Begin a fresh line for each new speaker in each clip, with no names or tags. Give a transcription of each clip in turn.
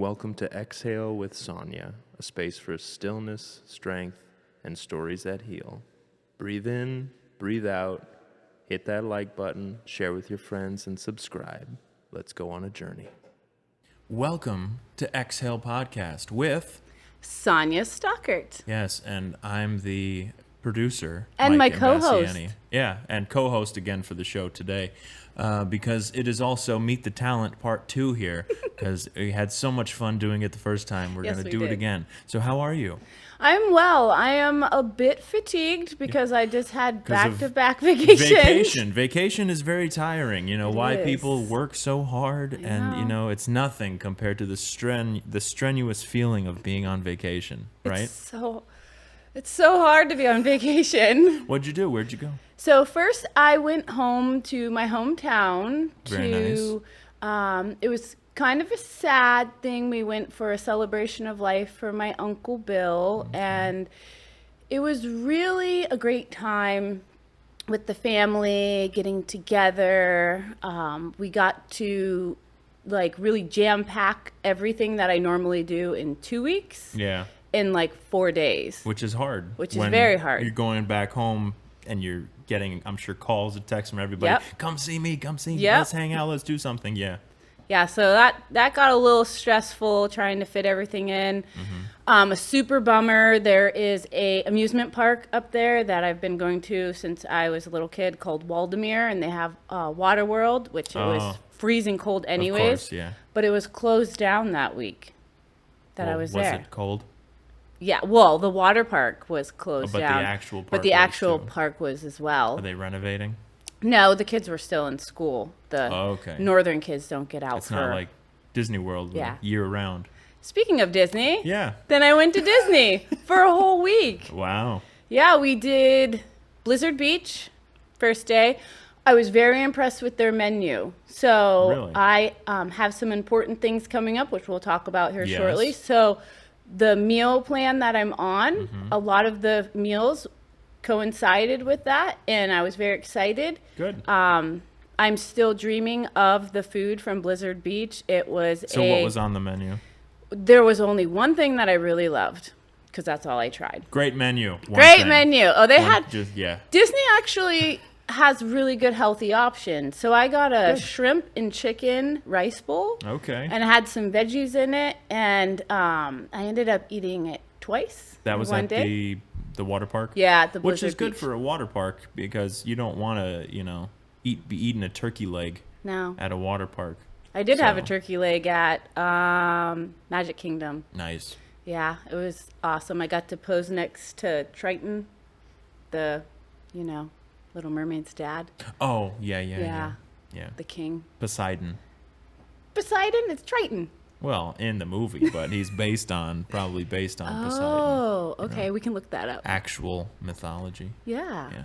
Welcome to Exhale with Sonia, a space for stillness, strength, and stories that heal. Breathe in, breathe out, hit that like button, share with your friends, and subscribe. Let's go on a journey.
Welcome to Exhale Podcast with
Sonia Stockert.
Yes, and I'm the producer.
And
Mike
my co-host.
Imbasciani. Yeah, and co-host again for the show today. Because it is also Meet the Talent Part 2 here, because we had so much fun doing it the first time. We're
Yes,
going to
we
do it
did.
again. So how are you?
I'm well. I am a bit fatigued because I just had
'Cause of
back-to-back vacations.
Vacation is very tiring. You know,
It
why
is.
people work so hard, and, you know, it's nothing compared to the strenuous feeling of being on vacation, right?
It's so hard to be on vacation.
What'd you do? Where'd you go?
So first I went home to my hometown
Very
nice. It was kind of a sad thing. We went for a celebration of life for my Uncle Bill, and it was really a great time with the family getting together. We got to really jam pack everything that I normally do in 2 weeks
Yeah.
in 4 days.
Which is hard.
Which is very hard.
You're going back home and you're getting, I'm sure, calls and texts from everybody.
Yep.
Come see me.
Yep.
Let's hang out. Let's do something. Yeah.
Yeah, so that got a little stressful trying to fit everything in. A super bummer. There is a amusement park up there that I've been going to since I was a little kid called Waldemere, and they have Water World, which it was freezing cold anyways.
Of course, yeah.
But it was closed down that week that I was there.
Was it cold?
Yeah, well, the water park was closed
But the
down.
actual park
But the
was
actual
too.
park was as well.
Are they renovating?
No, the kids were still in school. The
Okay.
northern kids don't get out
It's
for...
not like Disney World
Yeah.
year round.
Speaking of Disney,
Yeah.
then I went to Disney for a whole week.
Wow.
Yeah, we did Blizzard Beach first day. I was very impressed with their menu. So
Really?
I have some important things coming up, which we'll talk about here
Yes.
shortly. So the meal plan that I'm on, a lot of the meals coincided with that, and I was very excited.
Good.
I'm still dreaming of the food from Blizzard Beach. It was
So what was on the menu?
There was only one thing that I really loved, because that's all I tried.
Great menu. One
Great
thing.
menu. Oh, they had...
Yeah.
Disney actually has really good healthy options. So I got a shrimp and chicken rice bowl.
Okay.
And it had some veggies in it. And I ended up eating it twice.
That was
one
at
day.
the water park?
Yeah, at the
Which
Blizzard
is good
Beach.
for a water park because you don't want to, be eating a turkey leg
No.
at a water park.
I did have a
So-
turkey leg at Magic Kingdom.
Nice.
Yeah, it was awesome. I got to pose next to Triton, the, Little Mermaid's dad,
Oh, yeah.
the king.
Poseidon.
Poseidon? It's Triton.
Well, in the movie, but he's probably based on Poseidon.
Oh, okay. We can look that up.
Actual mythology.
Yeah.
Yeah.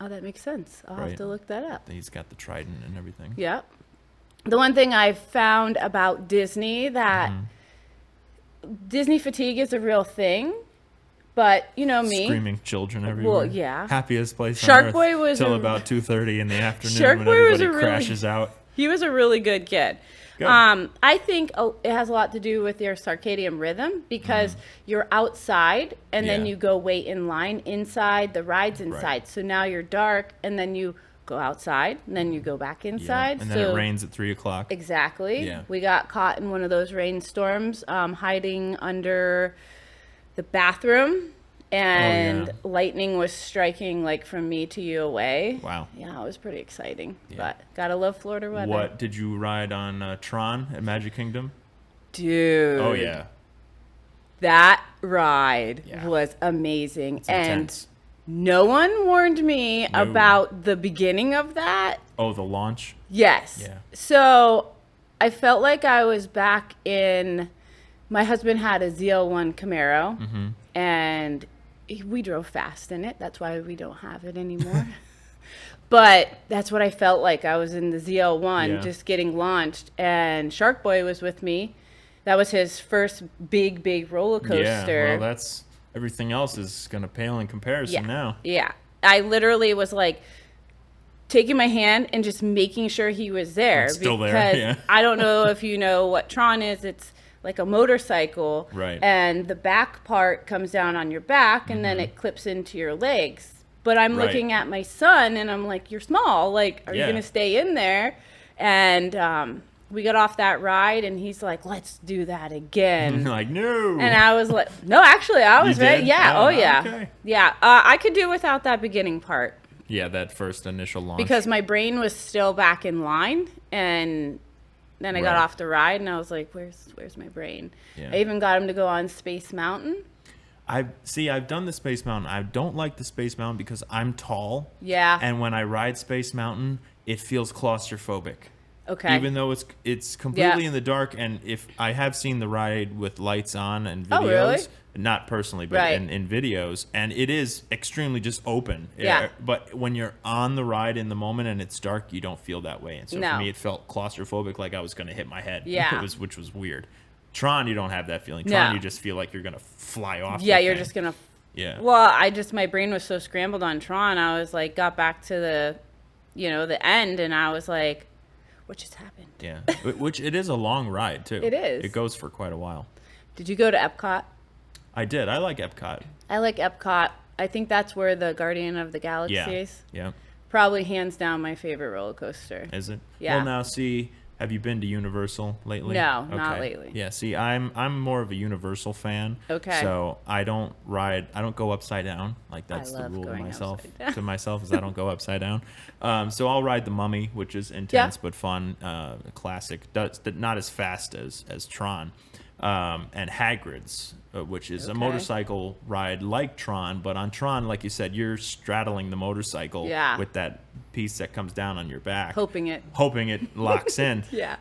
Oh, that makes sense. I'll have
Right.
to look that up.
He's got the trident and everything.
Yep. The one thing I found about Disney that Disney fatigue is a real thing, but me.
Screaming children everywhere.
Well, yeah.
Happiest place
Shark
on earth
Boy was
till
a-
about 2:30 in the afternoon
Shark
when
Boy was
everybody
a really-
crashes out.
He was a really good kid.
Good.
I think it has a lot to do with your circadian rhythm because you're outside and then
Yeah.
you go wait in line inside, the ride's inside. So now you're dark and then you go outside and then you go back inside.
And then it rains at 3:00.
Exactly.
Yeah.
We got caught in one of those rainstorms, hiding under the bathroom, and lightning was striking from me to you away.
Wow.
Yeah, it was pretty exciting. But gotta love Florida weather.
What did you ride on Tron at Magic Kingdom?
Dude.
Oh yeah.
That ride
Yeah.
was amazing.
It's
and
intense.
no one warned me
No.
about the beginning of that.
Oh, the launch.
Yes.
Yeah.
So I felt like I was back in. My husband had a ZL1 Camaro, and we drove fast in it. That's why we don't have it anymore. But that's what I felt like. I was in the ZL1
Yeah.
just getting launched, and Shark Boy was with me. That was his first big roller coaster.
Yeah. Well, that's everything else is gonna pale in comparison now.
Yeah. I literally was like taking my hand and just making sure he was there.
It's still there,
because
yeah.
I don't know if you know what Tron is. It's like a motorcycle.
Right.
And the back part comes down on your back, and then it clips into your legs. But I'm
Right.
looking at my son, and I'm like, you're small. Like, are you
Yeah.
going to stay in there? And we got off that ride, and he's like, let's do that again.
Like, no.
And I was like, no, actually, I was
You
ready.
did?
Yeah.
Oh,
Oh, yeah.
okay.
Yeah. I could do without that beginning part
Yeah, that first initial launch.
because my brain was still back in line. And then I got
Right.
off the ride, and I was like, where's my brain?
Yeah.
I even got him to go on Space Mountain.
I've done the Space Mountain. I don't like the Space Mountain because I'm tall.
Yeah.
And when I ride Space Mountain, it feels claustrophobic.
Okay.
Even though it's completely
Yeah.
in the dark, and if I have seen the ride with lights on and videos,
Oh, really?
not personally, but
Right.
in videos, and it is extremely just open.
Yeah.
But when you're on the ride in the moment and it's dark, you don't feel that way. And so
No.
for me, it felt claustrophobic, like I was going to hit my head.
Yeah.
Which was weird. Tron, you don't have that feeling. Tron,
No.
you just feel like you're going to fly off.
Yeah,
the
you're
thing.
just going to.
Yeah.
Well, my brain was so scrambled on Tron. I was like, got back to the end, and I was like, what just happened?
Yeah. Which it is a long ride, too.
It is.
It goes for quite a while.
Did you go to Epcot?
I did. I like Epcot.
I like Epcot. I think that's where the Guardian of the Galaxy
Yeah.
is.
Yeah.
Probably hands down my favorite roller coaster.
Is it?
Yeah.
Well, now see, have you been to Universal lately?
No, not lately.
Yeah. See, I'm more of a Universal fan.
Okay.
So I don't go upside down. Like that's the
love
rule to
going
myself.
upside down.
To myself is I don't go upside down. So I'll ride the Mummy, which is intense
Yeah.
but fun. Classic. Not as fast as Tron. And Hagrid's, which is a
Okay.
motorcycle ride like Tron, but on Tron, like you said, you're straddling the motorcycle
Yeah.
with that piece that comes down on your back,
Hoping it.
locks in.
Yeah.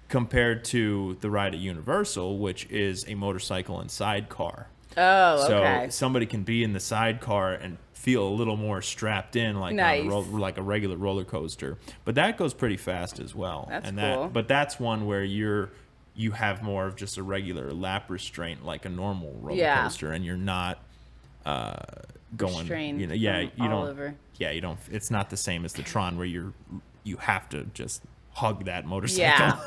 Compared to the ride at Universal, which is a motorcycle and sidecar.
Oh,
So
okay.
somebody can be in the sidecar and feel a little more strapped in, like
Nice.
like a regular roller coaster. But that goes pretty fast as well.
That's
and
cool.
But that's one where you have more of just a regular lap restraint, like a normal roller
Yeah.
coaster, and you're not going.
Restrained
You know, yeah,
from
you
all
don't.
over.
Yeah, you don't. It's not the same as the Tron where you have to just hug that motorcycle.
Yeah.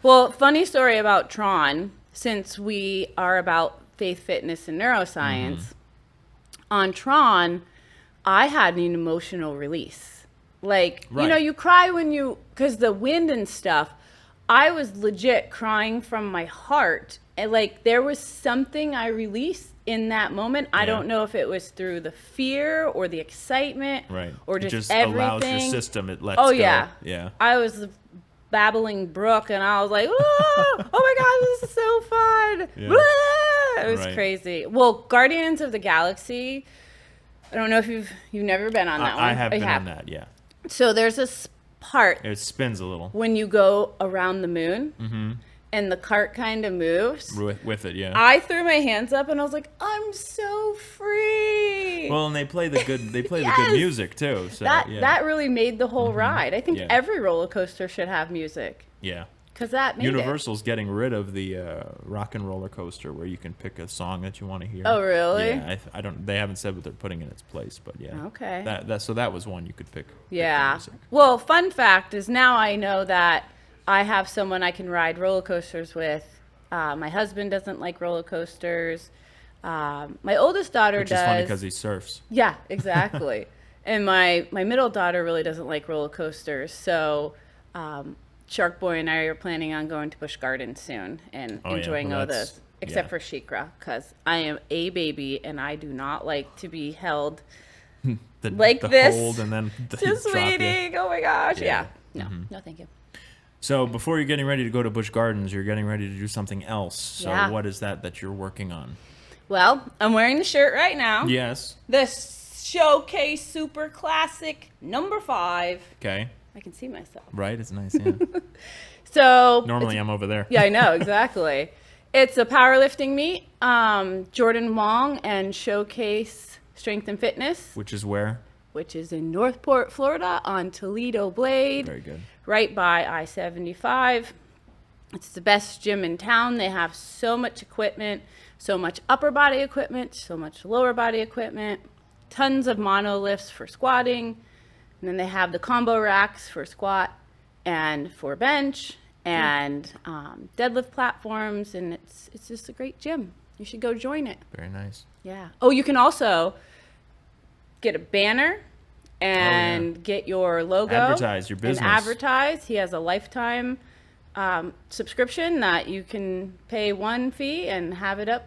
Well, funny story about Tron, since we are about faith, fitness, and neuroscience,
Mm-hmm.
on Tron, I had an emotional release. Like,
Right.
you cry because the wind and stuff, I was legit crying from my heart. And like, there was something I released in that moment. I
Yeah.
don't know if it was through the fear or the excitement
Right.
or
It
just
allows
everything.
your system. It lets
Oh,
go.
yeah.
Yeah.
I was babbling brook, and I was like, oh my God, this is so fun.
Yeah.
Blah! It was
Right.
crazy. Well, Guardians of the Galaxy, I don't know if you've never been on that one.
I have
Oh,
been on that. Yeah.
So there's this part
It spins a little
when you go around the moon, and the cart kind of moves.
with it. Yeah.
I threw my hands up, and I was like, I'm so free.
Well, and they play the good the
Yes.
good music too. So
that
yeah.
that really made the whole ride. I think
Yeah.
every roller coaster should have music,
yeah.
because that made it.
Universal's getting rid of the rock and roller coaster where you can pick a song that you want to hear.
Oh, really?
Yeah, I don't. They haven't said what they're putting in its place, but yeah.
Okay.
That was one you could pick. the
Yeah.
music.
Well, fun fact is now I know that I have someone I can ride roller coasters with. My husband doesn't like roller coasters. My oldest daughter
Which
does.
is funny because he surfs.
Yeah, exactly. And my middle daughter really doesn't like roller coasters. So Shark Boy and I are planning on going to Busch Gardens soon and
Oh, yeah.
enjoying
Well,
all
that's-
this. Except
yeah.
for Shikra, because I am a baby and I do not like to be held like
the
this.
hold and then
just
drop you.
waiting. Oh my gosh.
Yeah.
Yeah. No, no, thank you.
So before you're getting ready to go to Busch Gardens, you're getting ready to do something else. So
Yeah.
what is that you're working on?
Well, I'm wearing the shirt right now.
Yes.
The Showcase Super Classic number 5.
Okay.
I can see myself.
Right. It's nice. Yeah.
So
Normally I'm over there.
yeah, I know, exactly. It's a powerlifting meet. Jordan Wong and Showcase Strength and Fitness,
Which is where?
which is in Northport, Florida on Toledo Blade,
Very good.
right by I-75. It's the best gym in town. They have so much equipment, so much upper body equipment, so much lower body equipment, tons of monolifts for squatting. And then they have the combo racks for squat and for bench. and deadlift platforms, and it's just a great gym. You should go join it.
Very nice.
Yeah. Oh, you can also get a banner and get your logo.
Advertise your business.
And advertise. He has a lifetime subscription that you can pay one fee and have it up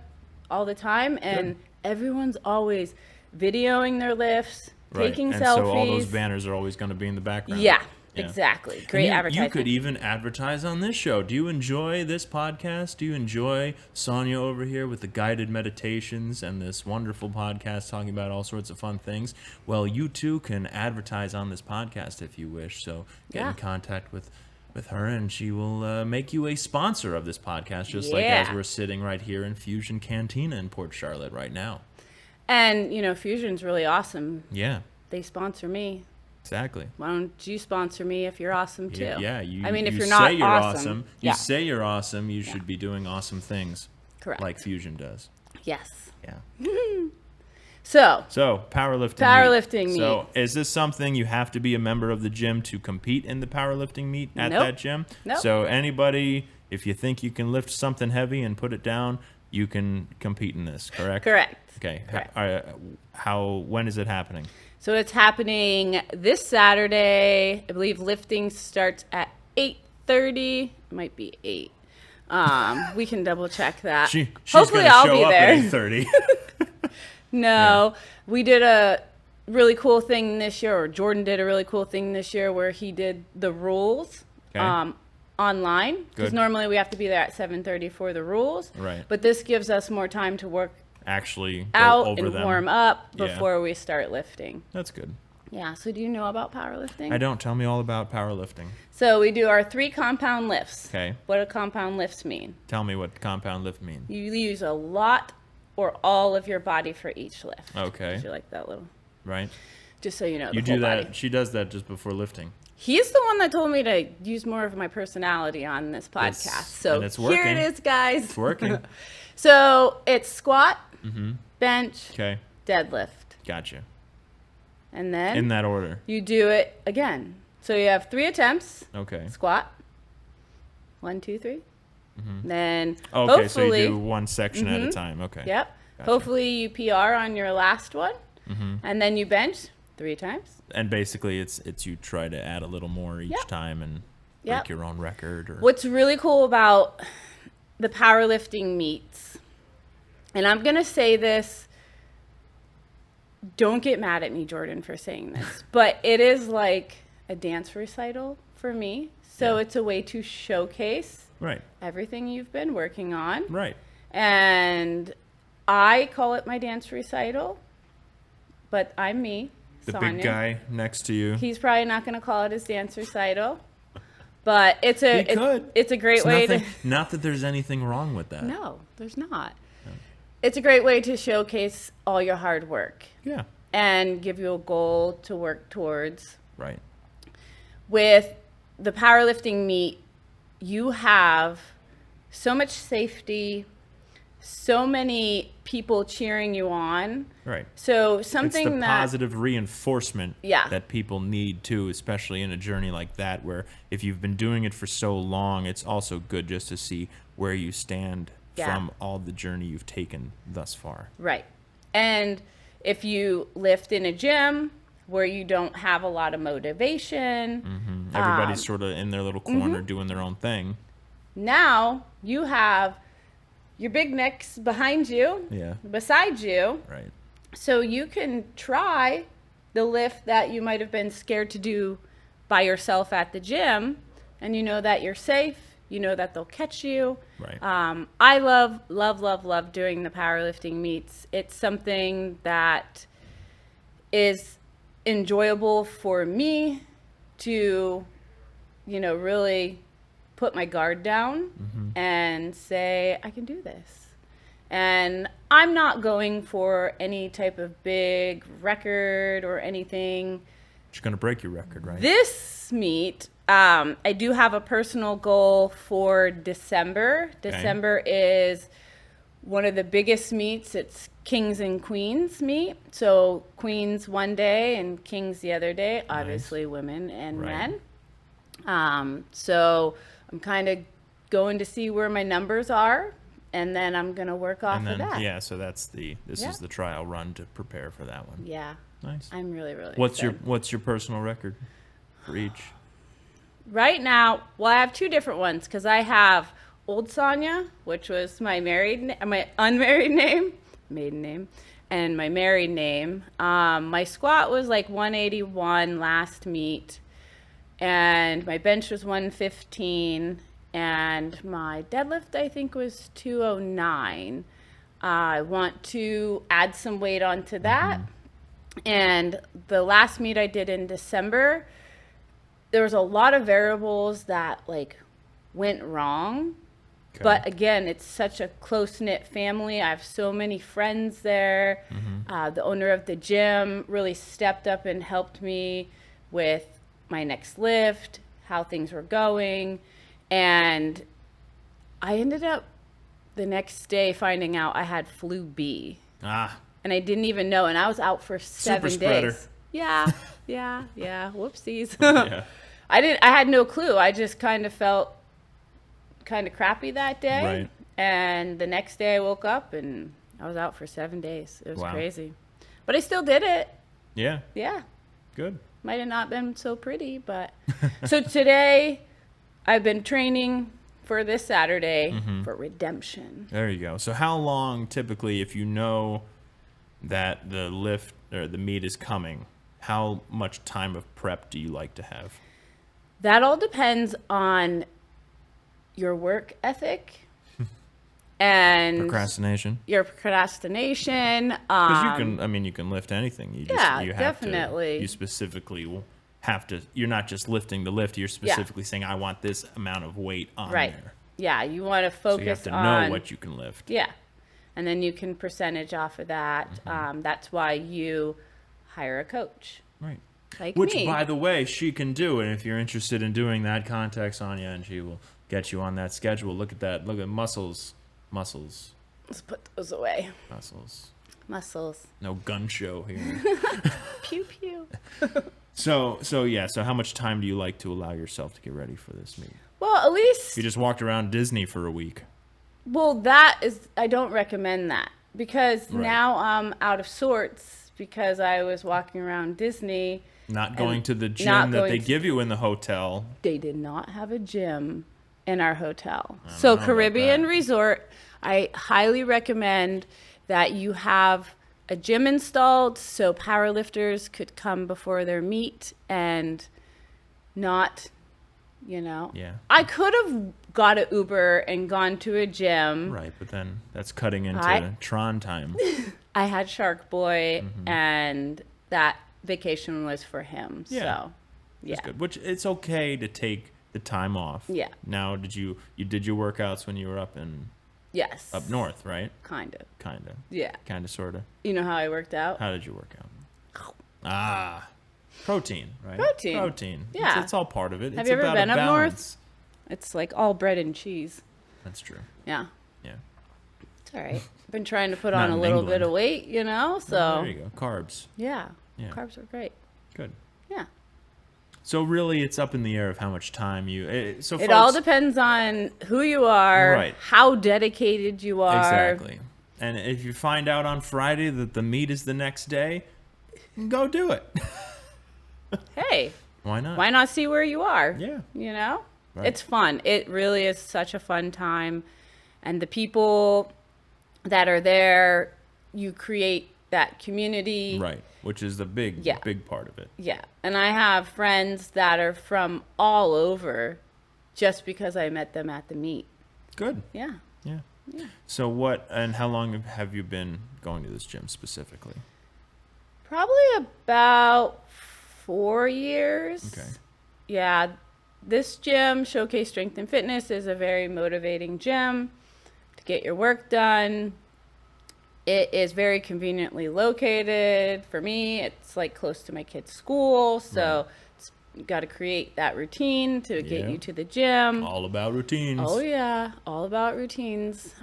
all the time. And everyone's always videoing their lifts, taking
and
selfies.
So all those banners are always going to be in the background.
Yeah. Exactly. Great advertising.
You could even advertise on this show. Do you enjoy this podcast? Do you enjoy Sonia over here with the guided meditations and this wonderful podcast talking about all sorts of fun things? Well, you too can advertise on this podcast if you wish. So get in contact with her, and she will make you a sponsor of this podcast, just like as we're sitting right here in Fusion Cantina in Port Charlotte right now.
And, Fusion's really awesome.
Yeah.
They sponsor me.
Exactly.
Why don't you sponsor me if you're awesome too?
Yeah.
If you're
say
not
you're
awesome,
you say you're awesome. You should be doing awesome things.
Correct.
Like Fusion does.
Yes.
Yeah.
So
powerlifting meet.
meet.
So is this something you have to be a member of the gym to compete in the powerlifting meet at that gym?
Nope.
So anybody, if you think you can lift something heavy and put it down, you can compete in this, correct?
Correct.
Okay.
Correct.
When is it happening?
So it's happening this Saturday. I believe lifting starts at 8:30. It might be 8. We can double check that.
She's
Hopefully
gonna
I'll
show
be
up
there.
at 8:30.
No, we did a really cool thing this year, or Jordan did a really cool thing this year where he did the rules online. Because normally we have to be there at 7:30 for the rules.
Right.
But this gives us more time to work
Actually go
out
over
and
them.
warm up before we start lifting.
That's good.
Yeah, so do you know about powerlifting?
I don't. Tell me all about powerlifting.
So we do our 3 compound lifts.
Okay.
What do compound lifts mean?
Tell me what compound lift means.
You use a lot or all of your body for each lift.
Okay.
Did you like that little?
Right.
Just so you know,
You
the whole
do that.
body.
She does that just before lifting.
He's the one that told me to use more of my personality on this podcast. So
and it's working.
here it is, guys.
It's working.
So it's squat, bench,
Okay.
deadlift.
Gotcha.
And then
In that order.
you do it again. So you have 3 attempts.
Okay.
Squat. 1, 2, 3. Then
Okay, so
hopefully,
you do one section at a time. Okay.
Yep.
Gotcha.
Hopefully you PR on your last one. And then you bench 3 times.
And basically, it's you try to add a little more each time and break your own record. Or
What's really cool about the powerlifting meets, and I'm going to say this, don't get mad at me, Jordan, for saying this, but it is like a dance recital for me. So it's a way to showcase everything you've been working on.
Right.
And I call it my dance recital, but I'm me,
The
Sonia.
big guy next to you.
He's probably not going to call it his dance recital, but it's a
He could.
it's a great
It's
way
nothing, Not that there's anything wrong with that.
No, there's not. It's a great way to showcase all your hard work
Yeah.
and give you a goal to work towards.
Right.
With the powerlifting meet, you have so much safety, so many people cheering you on.
Right.
So something
It's the
that
positive reinforcement
Yeah.
that people need too, especially in a journey like that, where if you've been doing it for so long, it's also good just to see where you stand from all the journey you've taken thus far.
Right. And if you lift in a gym where you don't have a lot of motivation,
Everybody's sort of in their little corner doing their own thing.
now you have your big necks behind you,
Yeah.
beside you,
Right.
so you can try the lift that you might have been scared to do by yourself at the gym, and you know that you're safe, you know that they'll catch you.
Right.
I love doing the powerlifting meets. It's something that is enjoyable for me to, really put my guard down and say, I can do this. And I'm not going for any type of big record or anything.
You're going to break your record, right?
This meet, I do have a personal goal for December. December is one of the biggest meets. It's Kings and Queens meet. So Queens one day and Kings the other day, obviously women and men. So I'm kind of going to see where my numbers are, and then I'm going to work off
And then,
of that.
yeah, so this is the trial run to prepare for that one.
Yeah.
Nice.
I'm really, really
What's
excited.
your personal record for each?
Right now, well, I have two different ones because I have Old Sonia, which was my unmarried name, maiden name, and my married name. My squat was like 181 last meet, and my bench was 115, and my deadlift I think was 209. I want to add some weight onto that. And the last meet I did in December, there was a lot of variables that like went wrong.
Okay.
But again, it's such a close-knit family. I have so many friends there. The owner of the gym really stepped up and helped me with my next lift, how things were going. And I ended up the next day finding out I had flu B. And I didn't even know. And I was out for 7
Super spreader.
days. Yeah. Whoopsies.
Yeah.
I had no clue. I just kind of felt kind of crappy that day.
Right.
And the next day I woke up and I was out for 7 days. It was
Wow.
crazy. But I still did it.
Yeah.
Yeah.
Good.
Might have not been so pretty, but so today I've been training for this Saturday for redemption.
There you go. So how long typically, if you know that the lift or the meet is coming, how much time of prep do you like to have?
That all depends on your work ethic and
Procrastination.
your procrastination.
Because you can lift anything. You
Yeah,
you have
definitely.
To, you specifically will have to. You're not just lifting the lift. You're specifically saying, I want this amount of weight on
Right.
there.
Yeah, you want to focus
So you have to
on
know what you can lift.
Yeah, and then you can percentage off of that. That's why you hire a coach
Right.
like
Which,
me.
by the way, she can do. And if you're interested in doing that, contact Sonia and she will get you on that schedule. Look at that. Look at muscles.
Let's put those away. Muscles.
No gun show here.
Pew pew.
So how much time do you like to allow yourself to get ready for this meet?
Well, at least
If you just walked around Disney for a week.
I don't recommend that because
Right.
now I'm out of sorts because I was walking around Disney.
Not going to the
not
gym that
going
they
to-
give you in the hotel.
They did not have a gym in our hotel.
don't
So
know about
Caribbean
that.
Resort, I highly recommend that you have a gym installed so powerlifters could come before their meet and not,
Yeah.
I could have got an Uber and gone to a gym.
Right, but then that's cutting into
I-
Tron time.
I had Shark Boy
Mm-hmm.
and that vacation was for him.
Yeah.
So, yeah.
That's good. Which it's okay to take the time off.
Yeah.
Now, you did your workouts when you were up
Yes.
north, right?
Kind of.
Kinda.
Yeah.
Kinda, sorta.
You know how I worked out?
How did you work out? Protein, right?
Protein. Yeah.
It's all part of it.
Have
It's
you ever
about
been
a
up
balance.
It's like all bread and cheese.
That's true.
Yeah.
Yeah.
It's all right. I've been trying to put
Not
on a
in
little
England.
bit of weight, so
There you go. Carbs.
yeah.
Yeah.
Carbs are great.
Good.
Yeah.
So really, it's up in the air of how much time you.
It
folks,
all depends on who you are,
Right.
how dedicated you are.
Exactly. And if you find out on Friday that the meet is the next day, go do it.
Hey,
Why not?
why not see where you are?
Yeah. Right.
It's fun. It really is such a fun time. And the people that are there, you create that community.
Right. Which is the big part of it.
Yeah. And I have friends that are from all over just because I met them at the meet.
Good.
Yeah.
Yeah. So how long have you been going to this gym specifically?
Probably about 4 years.
Okay.
Yeah. This gym, Showcase Strength and Fitness, is a very motivating gym to get your work done. It is very conveniently located for me. It's like close to my kid's school, so you got to create that routine to get you to the gym.
All about routines.
Oh yeah, all about routines.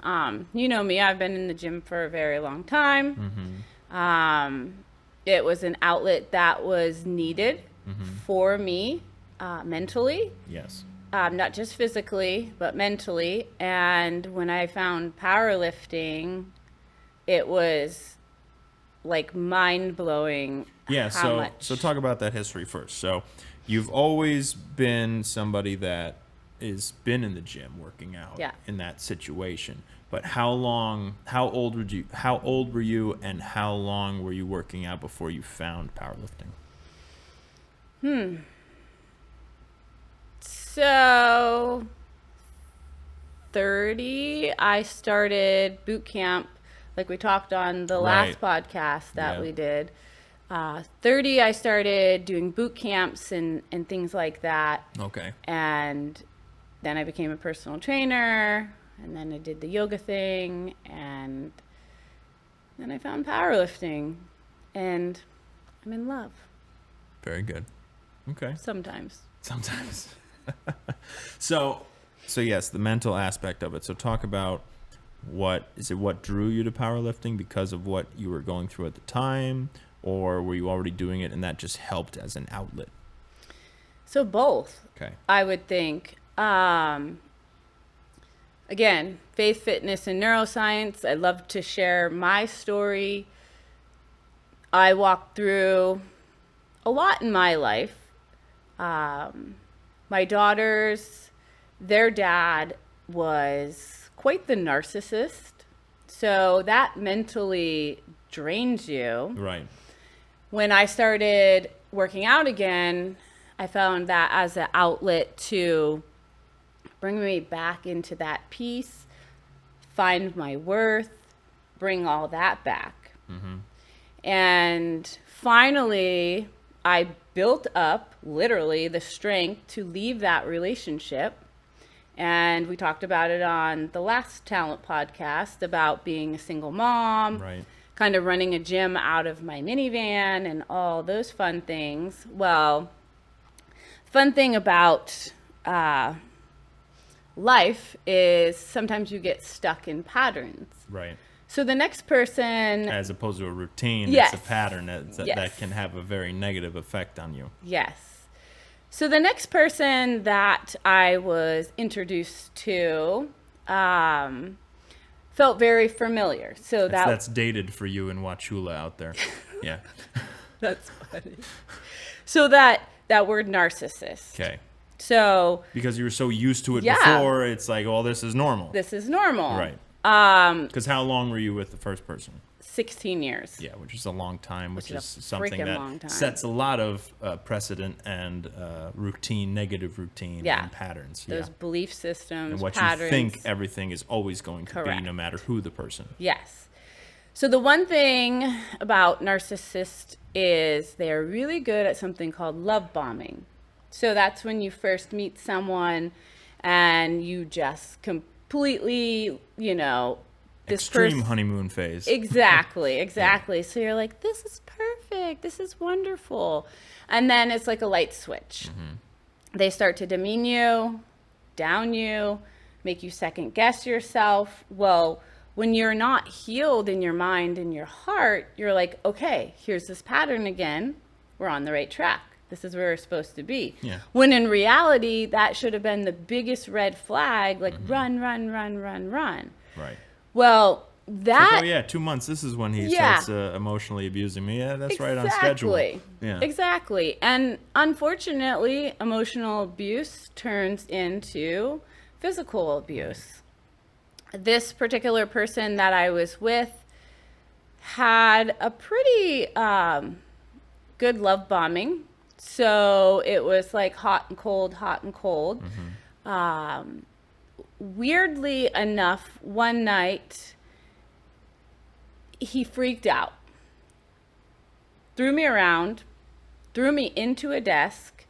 You know me, I've been in the gym for a very long time. It was an outlet that was needed for me mentally.
Yes.
not just physically, but mentally. And when I found powerlifting, it was like mind-blowing.
Yeah,
how much.
so talk about that history first. So you've always been somebody that has been in the gym working out in that situation. But how old were you and how long were you working out before you found powerlifting?
So 30, I started boot camp, like we talked on the last podcast that we did. 30, I started doing boot camps and things like that.
Okay.
And then I became a personal trainer, and then I did the yoga thing, and then I found powerlifting, and I'm in love.
Very good. Okay.
Sometimes.
So yes, the mental aspect of it. So talk about what drew you to powerlifting because of what you were going through at the time, or were you already doing it and that just helped as an outlet?
So both.
Okay.
I would think. Again, faith, fitness, and neuroscience. I love to share my story. I walked through a lot in my life. My daughters, their dad was quite the narcissist. So that mentally drains you.
Right.
When I started working out again, I found that as an outlet to bring me back into that peace, find my worth, bring all that back.
Mm-hmm.
And finally, I built up literally the strength to leave that relationship. And we talked about it on the last talent podcast about being a single mom,
Right.
kind of running a gym out of my minivan and all those fun things. Well, fun thing about life is sometimes you get stuck in patterns.
Right.
So the next person...
As opposed to a routine,
Yes.
it's a pattern that
Yes.
can have a very negative effect on you.
Yes. So the next person that I was introduced to felt very familiar. So
That's dated for you and Wachula out there. Yeah.
that's funny. So that word narcissist.
Okay.
So
Because you were so used to it
Yeah.
before, it's like, oh, this is normal.
this is normal.
Right. Because how long were you with the first person?
16 years.
Yeah, which is a long time, which is
is a
something
freaking long
that
time.
sets a lot of precedent and negative routine
Yeah.
and patterns.
Those
Yeah.
belief systems,
And what
patterns.
you think everything is always going to
Correct.
be, no matter who the person.
Yes. So the one thing about narcissists is they're really good at something called love bombing. So that's when you first meet someone and you just completely, this
Extreme
person.
honeymoon phase.
Exactly. So you're like, this is perfect. This is wonderful. And then it's like a light switch. They start to demean you, down you, make you second guess yourself. Well, when you're not healed in your mind and your heart, you're like, okay, here's this pattern again. We're on the right track. This is where we're supposed to be.
Yeah.
When in reality, that should have been the biggest red flag, like run.
Right.
Well,
Like,
that...
oh, yeah, 2 months. This is when he
Yeah.
starts emotionally abusing me. Yeah, that's right on schedule. Yeah.
Exactly. And unfortunately, emotional abuse turns into physical abuse. This particular person that I was with had a pretty good love bombing. So it was like hot and cold, hot and cold. Weirdly enough, one night he freaked out, threw me around, threw me into a desk.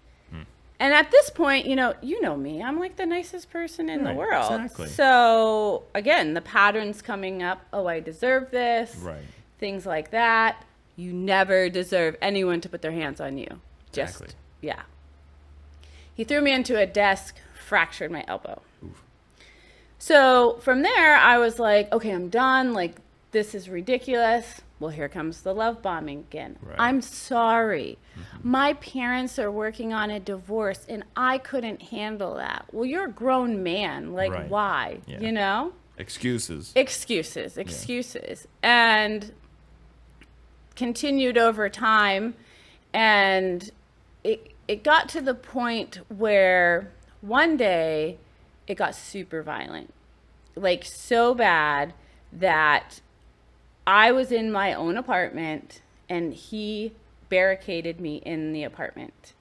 And at this point, you know me, I'm like the nicest person in the
Right,
world.
exactly.
So again, the patterns coming up, oh, I deserve this,
Right.
things like that. You never deserve anyone to put their hands on you.
Exactly.
Yeah. He threw me into a desk, fractured my elbow.
Oof.
So from there, I was like, okay, I'm done. Like, this is ridiculous. Well, here comes the love bombing again.
Right.
I'm sorry. My parents are working on a divorce and I couldn't handle that. Well, you're a grown man. Like,
Right.
why?
Yeah.
You know?
Excuses.
Excuses. And continued over time. And it got to the point where one day it got super violent. Like, so bad that I was in my own apartment and he barricaded me in the apartment,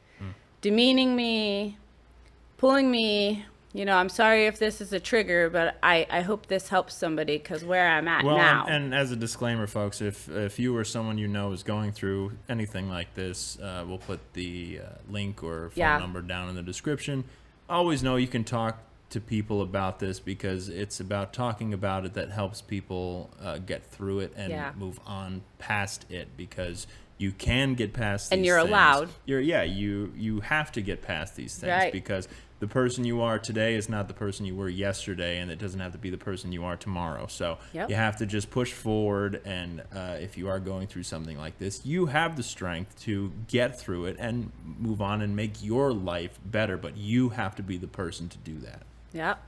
demeaning me, pulling me. You know, I'm sorry if this is a trigger, but I hope this helps somebody because where I'm at now.
And as a disclaimer, folks, if you or someone you know is going through anything like this, we'll put the link or phone number down in the description. Always know you can talk to people about this because it's about talking about it that helps people get through it and move on past it, because you can get past these
and you're
things.
allowed.
You have to get past these things,
Right.
because the person you are today is not the person you were yesterday, and it doesn't have to be the person you are tomorrow. So you have to just push forward, and if you are going through something like this, you have the strength to get through it and move on and make your life better, but you have to be the person to do that.
Yep.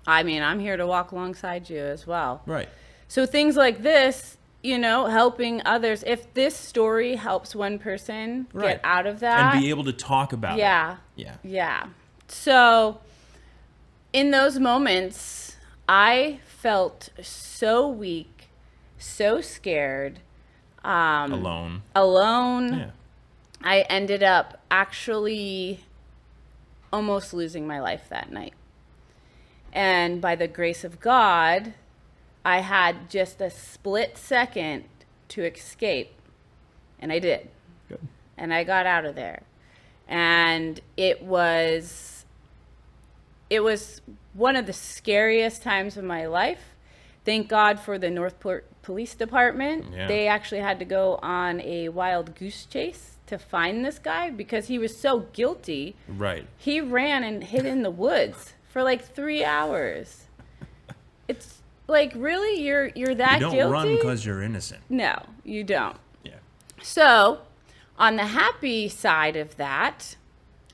I mean, I'm here to walk alongside you as well.
Right.
So things like this, you know, helping others. If this story helps one person get out of that.
And be able to talk about it.
Yeah. So in those moments, I felt so weak, so scared.
Alone.
Yeah. I ended up actually almost losing my life that night. And by the grace of God, I had just a split second to escape. And I did.
Good.
And I got out of there. And it was one of the scariest times of my life. Thank God for the Northport Police Department.
Yeah.
They actually had to go on a wild goose chase to find this guy because he was so guilty.
Right.
He ran and hid in the woods for like 3 hours. It's like, really? You're that guilty?
You don't run because you're innocent.
No, you don't.
Yeah.
So, on the happy side of that,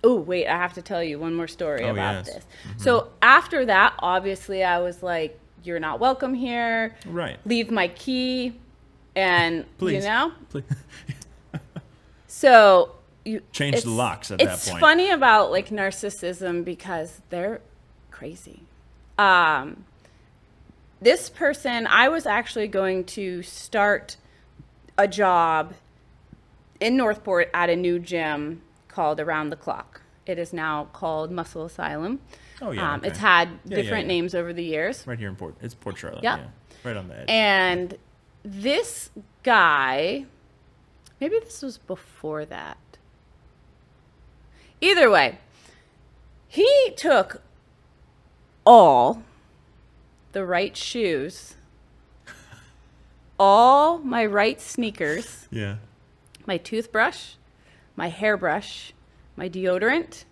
oh, wait, I have to tell you one more story about this. Mm-hmm. So, after that, obviously, I was like, you're not welcome here.
Right.
Leave my key. And,
Please.
you know?
Please.
So,
change the locks at that point.
It's funny about, like, narcissism because they're crazy. This person, I was actually going to start a job in Northport at a new gym called Around the Clock. It is now called Muscle Asylum.
Oh, yeah. Okay.
It's had different names over the years.
Right here in Port Charlotte.
Yep.
Yeah. Right on the edge.
And this guy, maybe this was before that. Either way, he took all the right shoes, all my right sneakers,
Yeah.
my toothbrush, my hairbrush, my deodorant,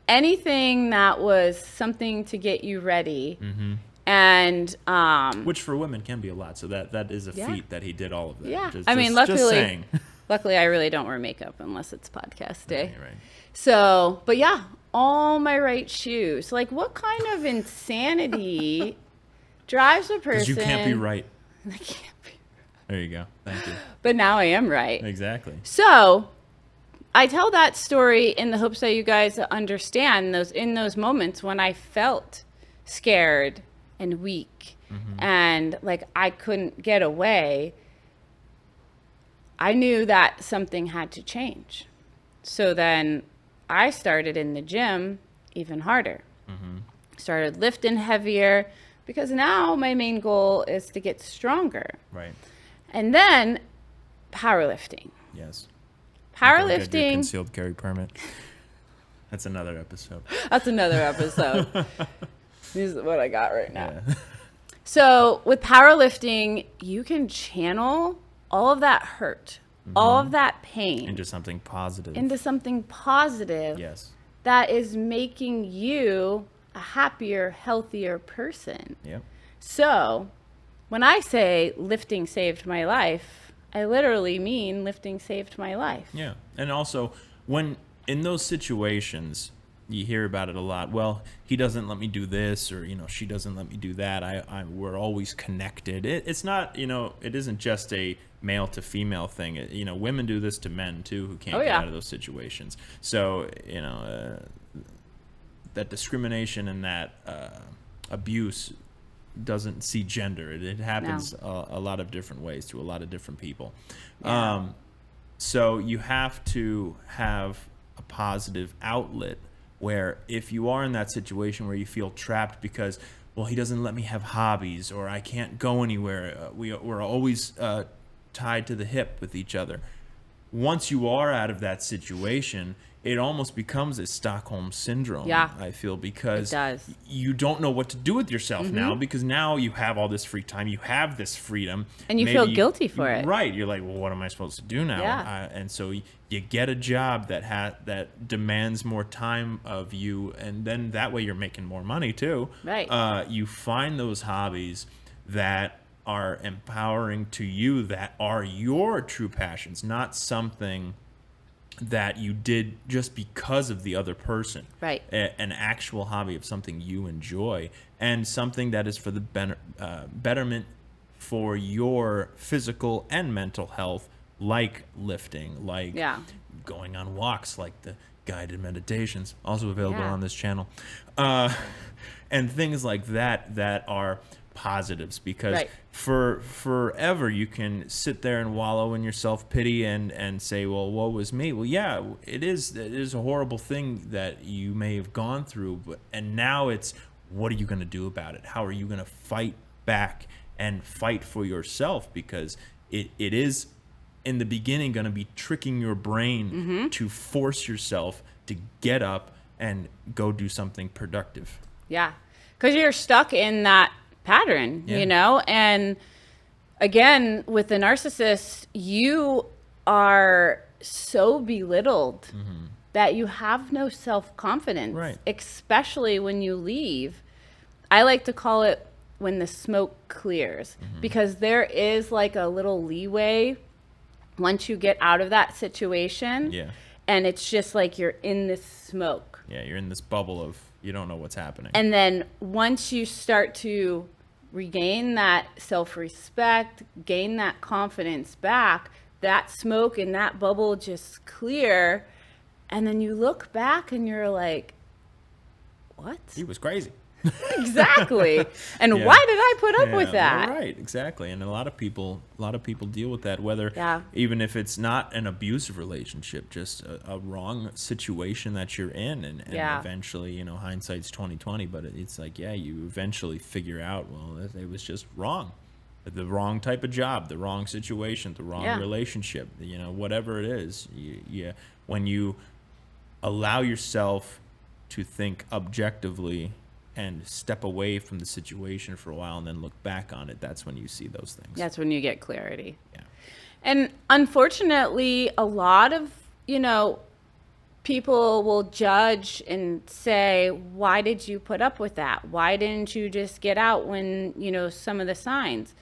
anything that was something to get you ready.
Mm-hmm.
And
which for women can be a lot. So that is a feat that he did all of that.
Yeah.
Just,
I mean,
just
luckily,
saying.
luckily I really don't wear makeup unless it's podcast day.
Right.
So, but yeah, all my right shoes. Like, what kind of insanity drives a person?
Because you can't be right.
I can't be.
There you go. Thank you.
But now I am right.
Exactly.
So, I tell that story in the hopes that you guys understand in those moments when I felt scared and weak and like I couldn't get away. I knew that something had to change. So then I started in the gym even harder. Started lifting heavier because now my main goal is to get stronger.
Right.
And then powerlifting.
Yes.
Powerlifting.
Get your concealed carry permit. That's another episode.
That's another episode. This is what I got right now.
Yeah.
So with powerlifting, you can channel all of that hurt, all of that pain
Into something positive.
into something positive
Yes.
that is making you a happier, healthier person.
Yep.
So when I say lifting saved my life, I literally mean lifting saved my life.
Yeah. And also, when in those situations, you hear about it a lot. Well, he doesn't let me do this, or, she doesn't let me do that. We're always connected. It's not, it isn't just a male to female thing. Women do this to men too, who can't get out of those situations. So, that discrimination and that abuse doesn't see gender. It happens a lot of different ways to a lot of different people.
Yeah.
So you have to have a positive outlet where if you are in that situation where you feel trapped because, well, he doesn't let me have hobbies, or I can't go anywhere. We're always tied to the hip with each other. Once you are out of that situation, it almost becomes a Stockholm syndrome, I feel, because you don't know what to do with yourself now, because now you have all this free time, you have this freedom.
And you feel guilty for it.
Right. You're like, well, what am I supposed to do now?
Yeah.
And so you get a job that demands more time of you, and then that way you're making more money too.
Right.
You find those hobbies that are empowering to you, that are your true passions, not something that you did just because of the other person.
Right.
An actual hobby of something you enjoy, and something that is for the betterment for your physical and mental health, like lifting, like going on walks, like the guided meditations, also available on this channel, and things like that are positives, because for forever you can sit there and wallow in your self-pity and say, well, woe was me. Well, yeah, it is a horrible thing that you may have gone through, and now it's, what are you going to do about it? How are you going to fight back and fight for yourself? Because it is in the beginning going to be tricking your brain to force yourself to get up and go do something productive.
Yeah, because you're stuck in that pattern, and again, with the narcissist, you are so belittled that you have no self-confidence, especially when you leave. I like to call it when the smoke clears, because there is like a little leeway once you get out of that situation, and it's just like you're in this smoke.
Yeah, you're in this bubble of, you don't know what's happening.
And then once you start to regain that self-respect, gain that confidence back, that smoke and that bubble just clear. And then you look back and you're like, what?
He was crazy.
Exactly. And why did I put up with that?
Right, exactly. And a lot of people deal with that, whether even if it's not an abusive relationship, just a wrong situation that you're in, and eventually, hindsight's 20/20, but it's like, you eventually figure out, well, it was just wrong. The wrong type of job, the wrong situation, the wrong relationship, whatever it is. When you allow yourself to think objectively and step away from the situation for a while and then look back on it, that's when you see those things.
That's when you get clarity.
Yeah.
And unfortunately, a lot of, people will judge and say, why did you put up with that? Why didn't you just get out when, some of the signs?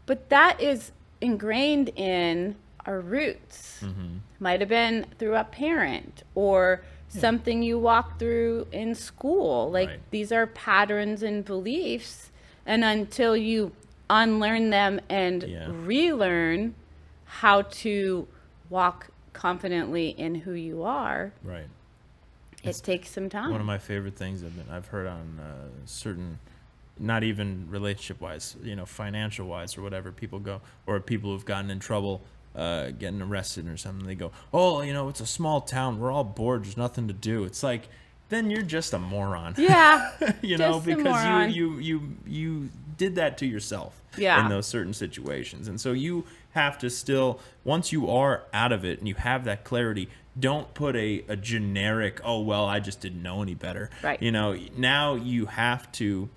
But that is ingrained in our roots. Might have been through a parent or something you walk through in school. These are patterns and beliefs, and until you unlearn them and relearn how to walk confidently in who you are, it takes some time.
One of my favorite things I've heard on certain, not even relationship wise, financial wise or whatever, people go, or people who've gotten in trouble getting arrested or something, they go, oh, it's a small town, we're all bored, there's nothing to do. It's like, then you're just a moron.
Yeah.
Because you did that to yourself in those certain situations. And so you have to still, once you are out of it and you have that clarity, don't put a generic, oh, well, I just didn't know any better.
Right.
Now you have to,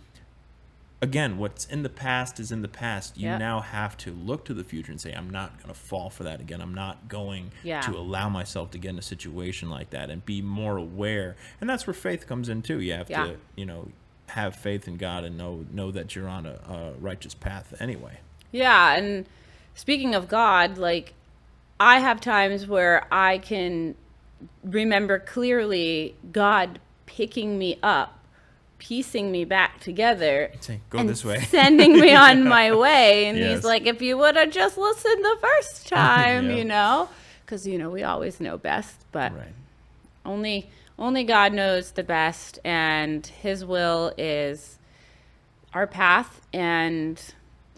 again, what's in the past is in the past. You now have to look to the future and say, I'm not going to fall for that again. I'm not going to allow myself to get in a situation like that, and be more aware. And that's where faith comes in too. You have to, have faith in God and know that you're on a righteous path anyway.
Yeah. And speaking of God, like, I have times where I can remember clearly God picking me up, piecing me back together,
Say, go
and
this way.
sending me on my way. And
Yes.
he's like, if you would have just listened the first time,
Yeah.
because, we always know best, but
Right.
only God knows the best, and his will is our path, and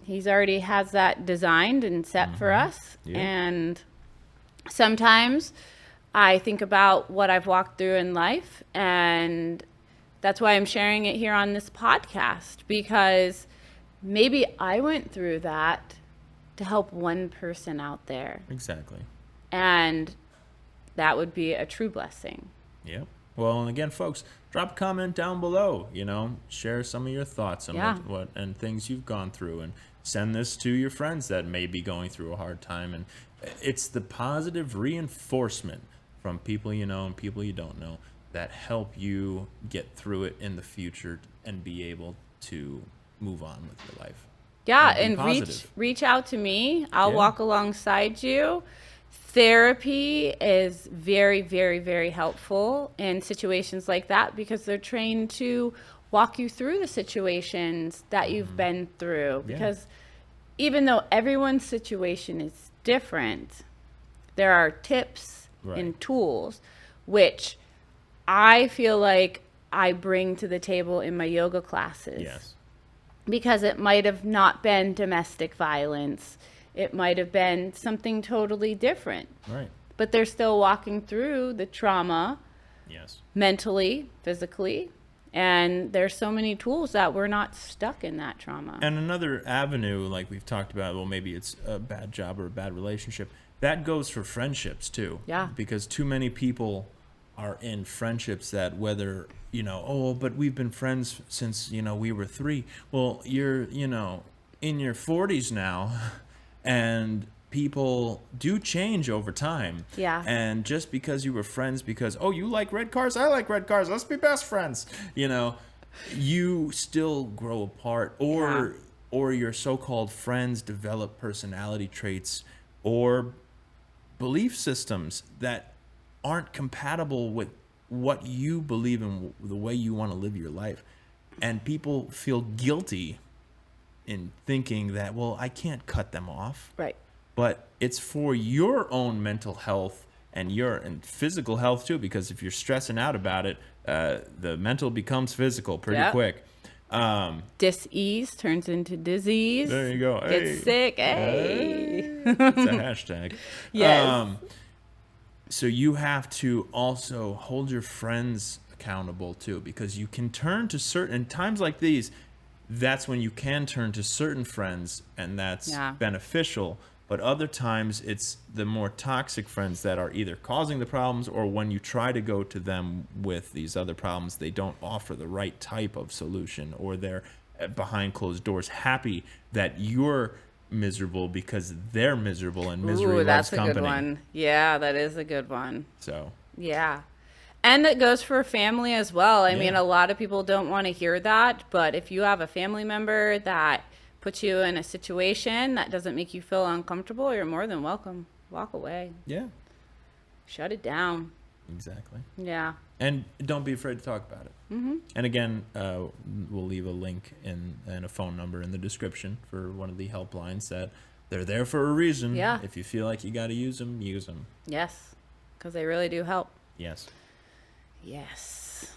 he's already has that designed and set for us.
Yeah.
And sometimes I think about what I've walked through in life, and that's why I'm sharing it here on this podcast, because maybe I went through that to help one person out there,
Exactly.
and that would be a true blessing.
Yep. Well, and again, folks, drop a comment down below. Share some of your thoughts on what and things you've gone through, and send this to your friends that may be going through a hard time. And it's the positive reinforcement from people you know and people you don't know that help you get through it in the future and be able to move on with your life.
Yeah,
And
and
be
reach
positive.
reach out to me. I'll
Yeah.
walk alongside you. Therapy is very, very, very helpful in situations like that, because they're trained to walk you through the situations that you've been through.
Yeah.
Because even though everyone's situation is different, there are tips
Right.
and tools which I feel like I bring to the table in my yoga classes.
Yes.
Because it might have not been domestic violence. It might have been something totally different.
Right.
But they're still walking through the trauma
Yes.
mentally, physically. And there's so many tools that we're not stuck in that trauma.
And another avenue, like we've talked about, well, maybe it's a bad job or a bad relationship. That goes for friendships too.
Yeah.
Because too many people are in friendships that whether, but we've been friends since, we were 3. Well, you're, in your 40s now, and people do change over time.
Yeah.
And just because you were friends because, you like red cars, I like red cars, let's be best friends. You still grow apart, or your so-called friends develop personality traits or belief systems that aren't compatible with what you believe in, the way you want to live your life. And people feel guilty in thinking that, well, I can't cut them off.
Right.
But it's for your own mental health and physical health too, because if you're stressing out about it, the mental becomes physical pretty quick.
Dis-ease turns into disease.
There you go.
Get sick. Hey.
It's a hashtag.
Yes.
So you have to also hold your friends accountable too, because you can turn to certain times like these. That's when you can turn to certain friends, and that's beneficial. But other times it's the more toxic friends that are either causing the problems, or when you try to go to them with these other problems, they don't offer the right type of solution, or they're behind closed doors happy that you're miserable because they're miserable, and misery loves
that's
company.
a good one. Yeah, that is a good one.
So
yeah. And that goes for family as well. I mean, a lot of people don't want to hear that, but if you have a family member that puts you in a situation that doesn't make you feel uncomfortable, you're more than welcome. Walk away.
yeah,
Shut it down.
exactly.
Yeah.
And don't be afraid to talk about it.
Mm-hmm.
And again, we'll leave a link and a phone number in the description for one of the helplines that they're there for a reason.
Yeah.
If you feel like you got to use them, use them.
Yes. Because they really do help.
Yes.
Yes.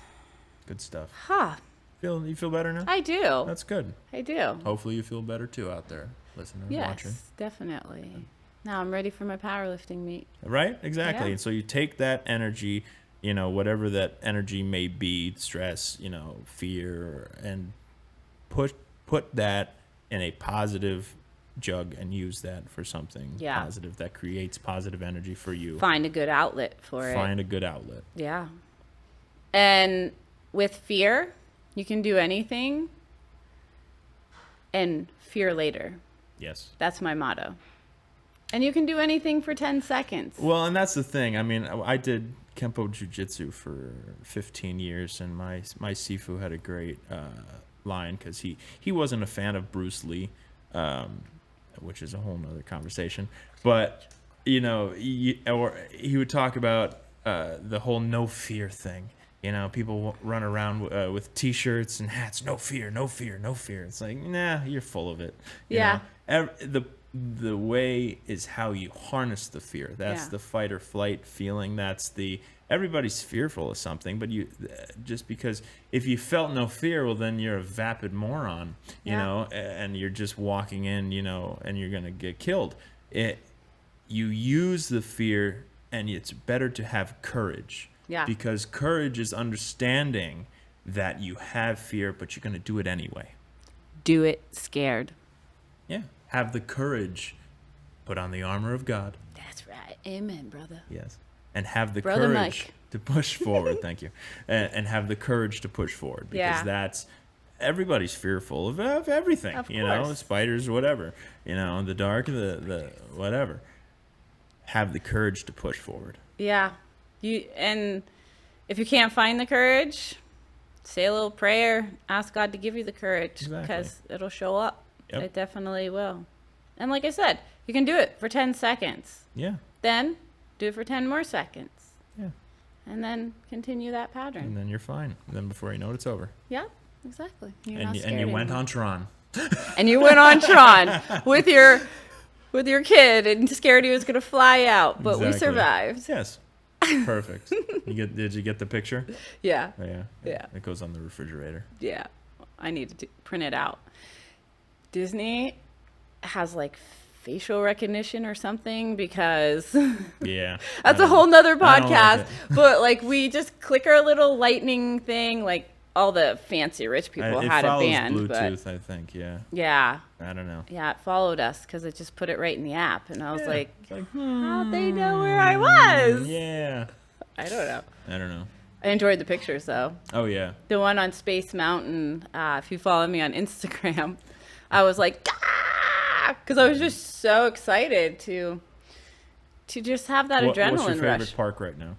Good stuff.
Ha.
You feel better now?
I do.
That's good.
I do.
Hopefully you feel better too out there, listening and
Yes,
watching.
definitely. Now I'm ready for my powerlifting meet.
Right? Exactly.
Yeah.
And so you take that energy, whatever that energy may be, stress, fear, and put that in a positive jug and use that for something positive that creates positive energy for you.
Find a good outlet for it.
Find a good outlet.
Yeah. And with fear, you can do anything and fear later.
Yes.
That's my motto. And you can do anything for 10 seconds.
Well, and that's the thing. I mean, I did Kempo Jiu-Jitsu for 15 years, and my Sifu had a great line, because he wasn't a fan of Bruce Lee. which is a whole nother conversation. But, you know, or he would talk about the whole no fear thing. You know, people run around with T-shirts and hats. No fear, no fear, no fear. It's like, nah, you're full of it. You know? The way is how you harness the fear. That's the fight or flight feeling. That's everybody's fearful of something, but you just because if you felt no fear, well, then you're a vapid moron, you know, and you're just walking in, you know, and you're gonna get killed. You use the fear, and it's better to have courage. Yeah. Because courage is understanding that you have fear, but you're going to do it anyway.
Do it scared.
Yeah. Have the courage. Put on the armor of God.
That's right. Amen, brother.
Yes. And have the
Brother
courage
Mike.
to push forward. Thank you. And have the courage to push forward. Because that's... Everybody's fearful of everything. Of you know, spiders, whatever. You know, the dark, the whatever. Have the courage to push forward.
Yeah. And if you can't find the courage, say a little prayer, ask God to give you the courage, because it'll show up. Yep. It definitely will. And like I said, you can do it for 10 seconds.
Yeah.
Then do it for 10 more seconds.
Yeah.
And then continue that pattern.
And then you're fine. And then before you know it, it's over.
Yeah, exactly.
And you went on Tron.
And you went on Tron with your kid and scared he was going to fly out, but we survived.
Yes. Perfect. Did you get the picture?
Yeah.
Oh, yeah.
Yeah.
It goes on the refrigerator.
Yeah. I need to print it out. Disney has like facial recognition or something, because
yeah,
that's a whole nother podcast. But like we just click our little lightning thing, like all the fancy rich people had a band.
Bluetooth,
but
I think. Yeah.
Yeah.
I don't know.
Yeah, it followed us because it just put it right in the app, and I was like, how'd they know where I was?
Yeah.
I don't know. I enjoyed the pictures though.
Oh yeah.
The one on Space Mountain. If you follow me on Instagram, I was like, because I was just so excited to just have that adrenaline rush.
What's your favorite park right now?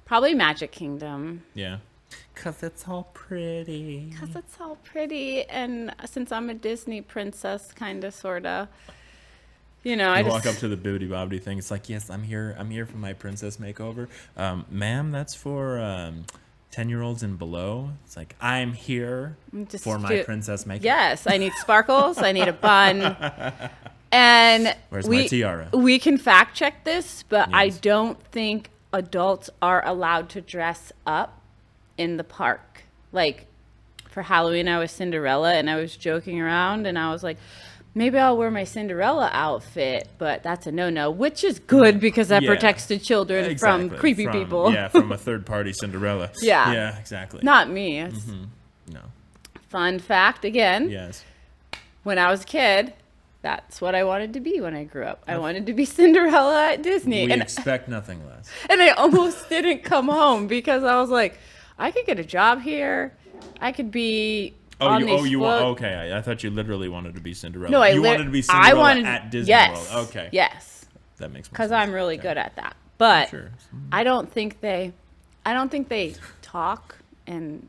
Probably Magic Kingdom.
Yeah. Because it's all pretty.
And since I'm a Disney princess, kind of, sort of, you know, I
walk up to the bibbidi bobbidi thing. It's like, yes, I'm here for my princess makeover. Ma'am, that's for 10-year-olds and below. It's like, I'm here for my princess makeover.
Yes, I need sparkles. I need a bun. And
where's my tiara?
We can fact check this, but yes. I don't think adults are allowed to dress up in the park. Like for Halloween, I was Cinderella, and I was joking around, and I was like, maybe I'll wear my Cinderella outfit, but that's a no-no, which is good because that protects the children from creepy people.
Yeah, from a third-party Cinderella. Yeah, exactly.
Not me.
No.
Fun fact again.
Yes.
When I was a kid, that's what I wanted to be when I grew up. I wanted to be Cinderella at Disney.
We expect nothing less.
And I almost didn't come home because I was like, I could get a job here. I could be
okay. I thought you literally wanted to be Cinderella.
No,
you wanted to be Cinderella at Disney World. Okay.
Yes.
That makes more sense.
Because I'm really good at that. But I don't think they talk, and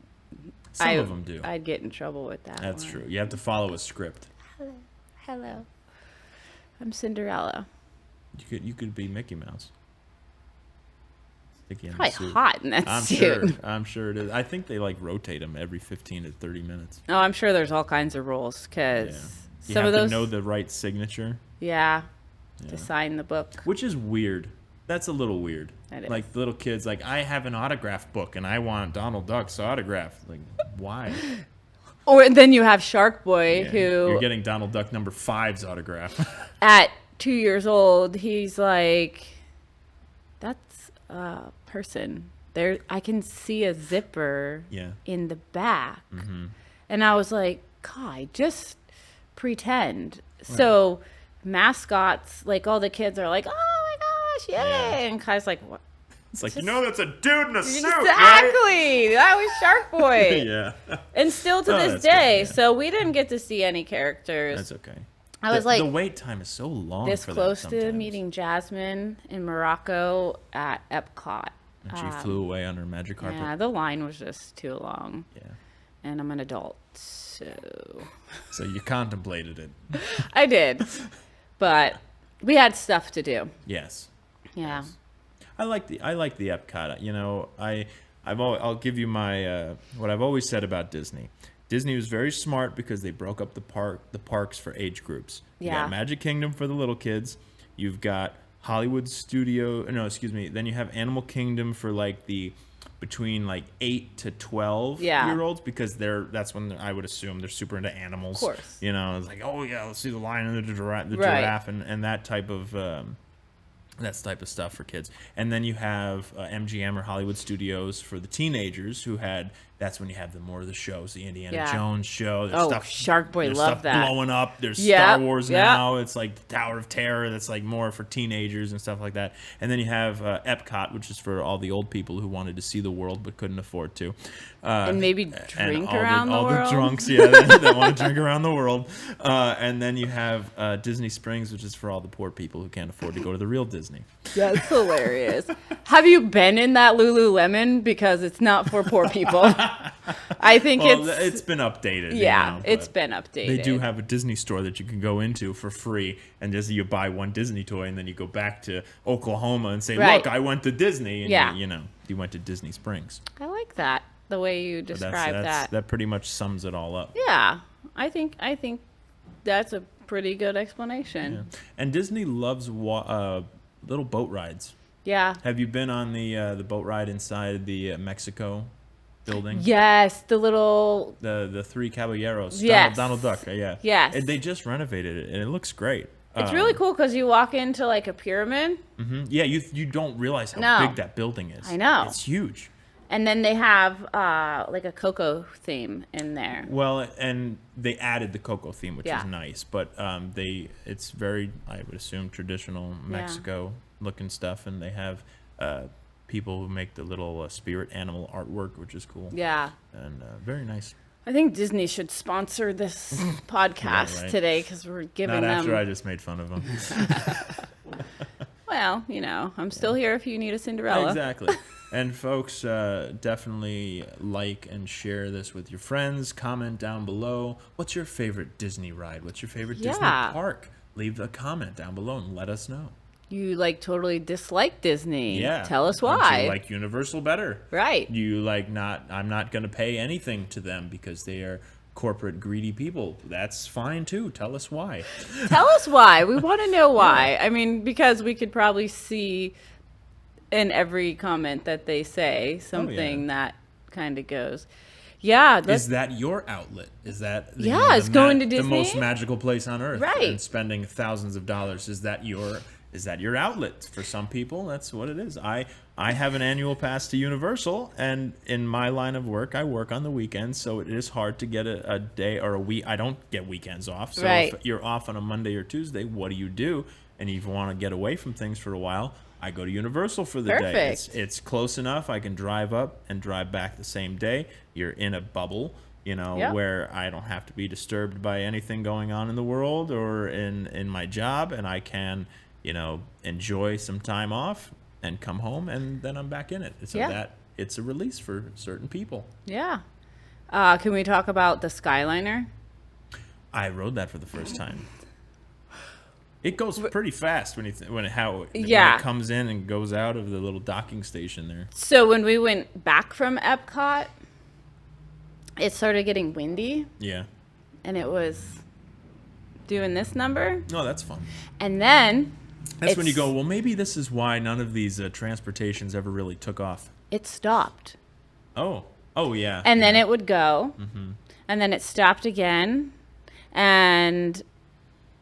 some of them do.
I'd get in trouble with that.
That's true. You have to follow a script.
Hello. I'm Cinderella.
You could be Mickey Mouse.
Probably hot in that suit.
I'm sure it is. I think they like rotate them every 15 to 30 minutes.
Oh, I'm sure there's all kinds of rules because
some of those know the right signature.
Yeah. To sign the book.
Which is weird. That's a little weird.
That
like
is.
Little kids, like, I have an autograph book and I want Donald Duck's autograph. Like, why?
Or then you have Shark Boy, who
you're getting Donald Duck number 5's autograph.
At 2 years old, he's like, that's a person. There, I can see a zipper in the back. Mm-hmm. And I was like, God, just pretend. Right. So mascots, like all the kids are like, oh my gosh, yay. Yeah. And Kai's like, what?
It's like, that's a dude in a suit,
exactly.
Right?
That was Shark Boy.
Yeah.
And still to this day. Good, so we didn't get to see any characters.
That's okay.
I was like,
the wait time is so long.
This
for
close
that
to meeting Jasmine in Morocco at Epcot.
And she flew away on her magic carpet.
Yeah, the line was just too long.
Yeah.
and I'm an adult. So
you contemplated it.
I did, but we had stuff to do.
Yes.
Yeah.
I like the Epcot. You know, I'll give you my what I've always said about Disney. Disney was very smart because they broke up the parks for age groups. You
Yeah.
got Magic Kingdom for the little kids. You've got Hollywood Studio. No, excuse me. Then you have Animal Kingdom for like the between like 8 to 12 year olds, because that's when I would assume they're super into animals.
Of course.
You know, it's like, oh yeah, let's see the lion and the giraffe and that type of that's the type of stuff for kids. And then you have MGM or Hollywood Studios for the teenagers that's when you have more of the shows, the Indiana Jones show. There's
Shark Boy,
there's
love
stuff
that.
blowing up. There's Star Wars now. It's like the Tower of Terror. That's like more for teenagers and stuff like that. And then you have Epcot, which is for all the old people who wanted to see the world but couldn't afford to.
And maybe drink around the
all
world.
All the drunks, that want to drink around the world. And then you have Disney Springs, which is for all the poor people who can't afford to go to the real Disney.
That's hilarious. Have you been in that Lululemon? Because it's not for poor people. I think
it's been updated.
Yeah, it's been updated.
They do have a Disney store that you can go into for free, and just you buy one Disney toy, and then you go back to Oklahoma and say, "Look, I went to Disney." And you went to Disney Springs.
I like that, the way you describe that.
That pretty much sums it all up.
Yeah, I think that's a pretty good explanation.
Yeah. And Disney loves little boat rides.
Yeah.
Have you been on the boat ride inside the Mexico building?
Yes, the
Three Caballeros.
Yes.
Donald Duck. Yeah.
Yes.
And they just renovated it, and it looks great.
It's really cool because you walk into like a pyramid.
Mm-hmm. Yeah, you don't realize how big that building is.
I know.
It's huge.
And then they have like a Coco theme in there.
Well, and they added the Coco theme, which is nice. But it's very, I would assume, traditional Mexico looking stuff, and they have people who make the little spirit animal artwork, which is cool.
Yeah.
And very nice.
I think Disney should sponsor this podcast today because we're giving them...
Not after I just made fun of them.
Well, I'm still here if you need a Cinderella.
Exactly. And folks, definitely like and share this with your friends. Comment down below. What's your favorite Disney ride? What's your favorite Disney park? Leave a comment down below and let us know.
You totally dislike Disney.
Yeah.
Tell us why.
You like Universal better.
Right.
You I'm not going to pay anything to them because they are corporate greedy people. That's fine too. Tell us why.
Tell us why. We want to know why. I mean, because we could probably see in every comment that they say something that kind of goes, is that
your outlet? Is that
it's going to Disney,
the most magical place on earth,
right?
And spending thousands of dollars. Is that your outlet? For some people, that's what it is. I have an annual pass to Universal, and in my line of work, I work on the weekends, so it is hard to get a day or a week. I don't get weekends off. So if you're off on a Monday or Tuesday, what do? And if you want to get away from things for a while, I go to Universal for the day. It's close enough. I can drive up and drive back the same day. You're in a bubble, where I don't have to be disturbed by anything going on in the world or in my job, and I can, enjoy some time off and come home, and then I'm back in it. So that it's a release for certain people.
Yeah. Can we talk about the Skyliner?
I rode that for the first time. It goes pretty fast when it comes in and goes out of the little docking station there. So
when we went back from Epcot, it started getting windy.
Yeah.
And it was doing this number.
Oh, that's fun.
And then...
That's when you go, well, maybe this is why none of these transportations ever really took off.
It stopped.
Oh, yeah.
And then it would go. Mm-hmm. And then it stopped again. And...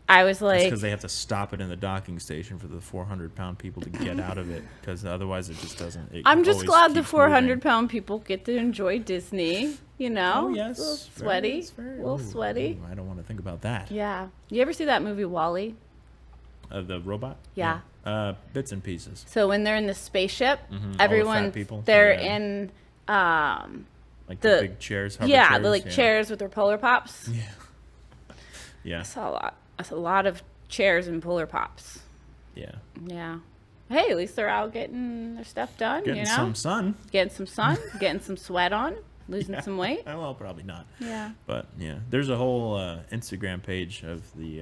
I was like...
because they have to stop it in the docking station for the 400-pound people to get out of it, because otherwise it just doesn't...
I'm just glad the 400-pound people get to enjoy Disney,
Oh, yes.
A little sweaty. Sweaty.
I don't want to think about that.
Yeah. You ever see that movie WALL-E?
The robot?
Yeah.
Bits and pieces.
So when they're in the spaceship,
everyone...
they're in...
like the big chairs, hover chairs.
The chairs with their Polar Pops.
Yeah. Yeah.
I saw a lot of chairs and Polar Pops.
Yeah.
Yeah. Hey, at least they're out getting their stuff done.
Getting some sun.
Getting some sun. Getting some sweat on. losing some weight.
Well, probably not.
Yeah.
But yeah, there's a whole Instagram page of the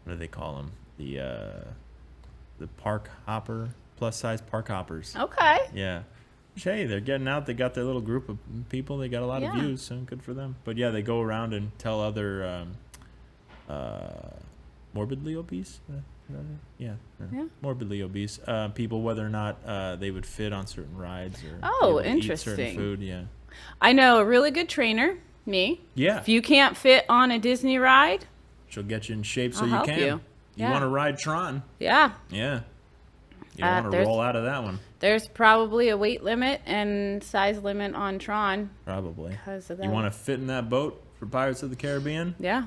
what do they call them? The park hopper, plus size park hoppers.
Okay.
Yeah. Hey, they're getting out. They got their little group of people. They got a lot of
Yeah.
views, so good for them. But yeah, they go around and tell other morbidly obese. Yeah. Morbidly obese people whether or not they would fit on certain rides or
Oh,
be able to eat certain
interesting.
food. Yeah.
I know a really good trainer, me.
Yeah.
If you can't fit on a Disney ride,
She'll get you in shape so
I'll
you
help
can.
you.
You
Yeah.
want to ride Tron?
yeah,
Yeah. You want to
there's-
roll out of that one?
there's probably a weight limit and size limit on Tron
Probably.
because of that.
You want to fit in that boat for Pirates of the Caribbean?
Yeah,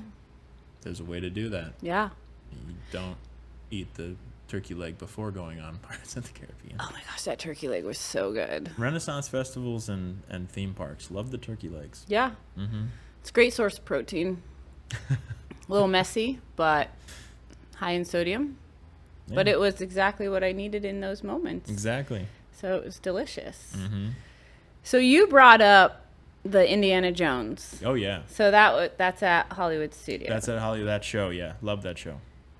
There's a way to do that.
yeah.
You don't eat the turkey leg before going on Pirates of the Caribbean.
Oh my gosh, that turkey leg was so good.
Renaissance festivals and theme parks love the turkey legs.
Yeah.
Mm-hmm.
It's a great source of protein. A little messy, but high in sodium. But
Yeah.
it was exactly what I needed in those moments.
Exactly.
So it was delicious.
Mm-hmm.
So you brought up the Indiana Jones.
Oh yeah,
So that's at Hollywood Studios.
that's at Hollywood. That show, yeah, love that show.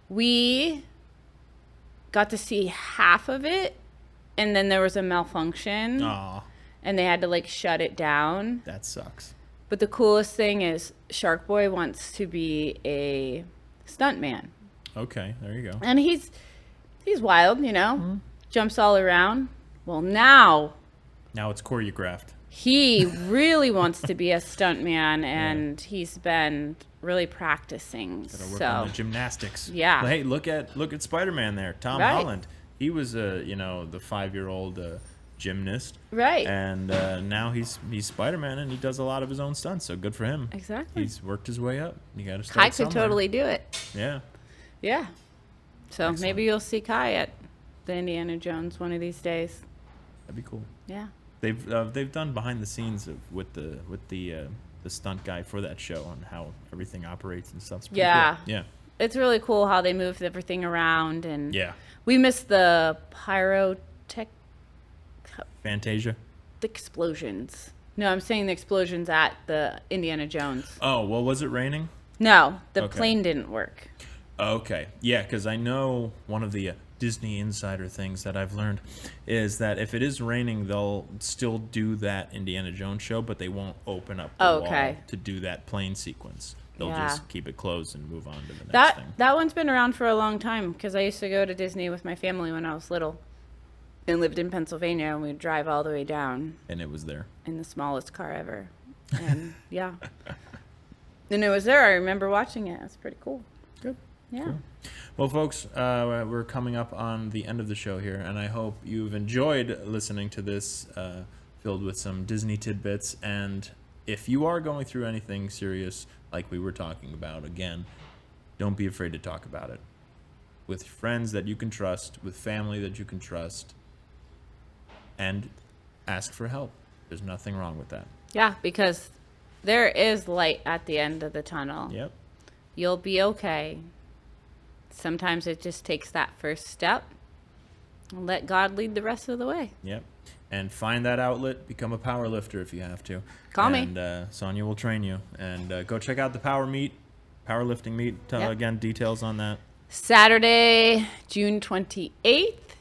We got to see half of it, and then there was a malfunction,
Aw,
and they had to like shut it down.
that sucks.
But the coolest thing is Shark Boy wants to be a stuntman.
Okay, there you go.
And he's wild, you know, jumps all around. Well, now
Now it's choreographed.
he really wants to be a stuntman, and he's been really practicing.
Gotta work
So
on the gymnastics.
Yeah.
Hey, look at Spider-Man there, Tom
Right.
Holland. He was the 5-year-old gymnast,
right,
and now he's Spider-Man, and he does a lot of his own stunts. So good for him.
exactly.
He's worked his way up. You got to start
Kai could
somewhere.
totally do it.
Yeah.
Yeah. So
Excellent.
maybe you'll see Kai at the Indiana Jones one of these days.
That'd be cool.
Yeah.
They've done behind the scenes with the stunt guy for that show on how everything operates and stuff. It's pretty
Yeah.
cool. Yeah.
It's really cool how they moved everything around, and
Yeah.
we missed the
Fantasia.
explosions. No, I'm saying the explosions at the Indiana Jones.
Oh, well, was it raining?
No, the
Okay.
plane didn't work.
Okay. Yeah, because I know one of the Disney insider things that I've learned is that if it is raining, they'll still do that Indiana Jones show, but they won't open up the
Okay.
wall to do that plane sequence. They'll
Yeah.
just keep it closed and move on to the next thing.
That one's been around for a long time because I used to go to Disney with my family when I was little and lived in Pennsylvania, and we'd drive all the way down
And it was there.
in the smallest car ever. And yeah. And it was there. I remember watching it. It's pretty cool.
Good.
Yeah.
Cool. Well, folks, we're coming up on the end of the show here, and I hope you've enjoyed listening to this filled with some Disney tidbits. And if you are going through anything serious, like we were talking about, again, don't be afraid to talk about it. With friends that you can trust, with family that you can trust, and ask for help. There's nothing wrong with that.
Yeah, because there is light at the end of the tunnel.
Yep.
You'll be okay. Sometimes it just takes that first step. And let God lead the rest of the way.
Yep. And find that outlet. Become a power lifter if you have to.
Call me.
And Sonia will train you. And go check out the powerlifting meet. Tell
Yep.
again details on that.
Saturday, June 28th,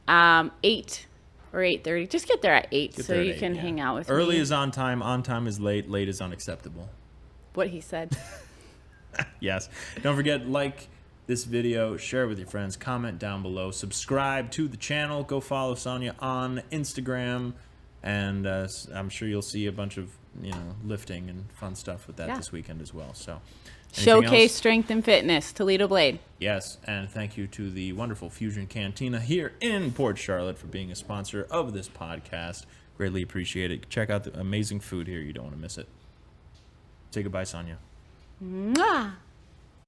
8 or 8:30. Just get there at 8
Get
so
there at
you
8,
can
yeah.
hang out with
Early
me.
is on time is late, late is unacceptable.
What he said.
Yes. Don't forget, like this video, share it with your friends, comment down below, subscribe to the channel, go follow Sonia on Instagram, and I'm sure you'll see a bunch of lifting and fun stuff with that
Yeah.
this weekend as well. So anything
Showcase
else?
Strength and Fitness, Toledo Blade.
Yes, and thank you to the wonderful Fusion Cantina here in Port Charlotte for being a sponsor of this podcast. Greatly appreciate it. Check out the amazing food here. You don't want to miss it. Say goodbye, Sonia.
Mwah!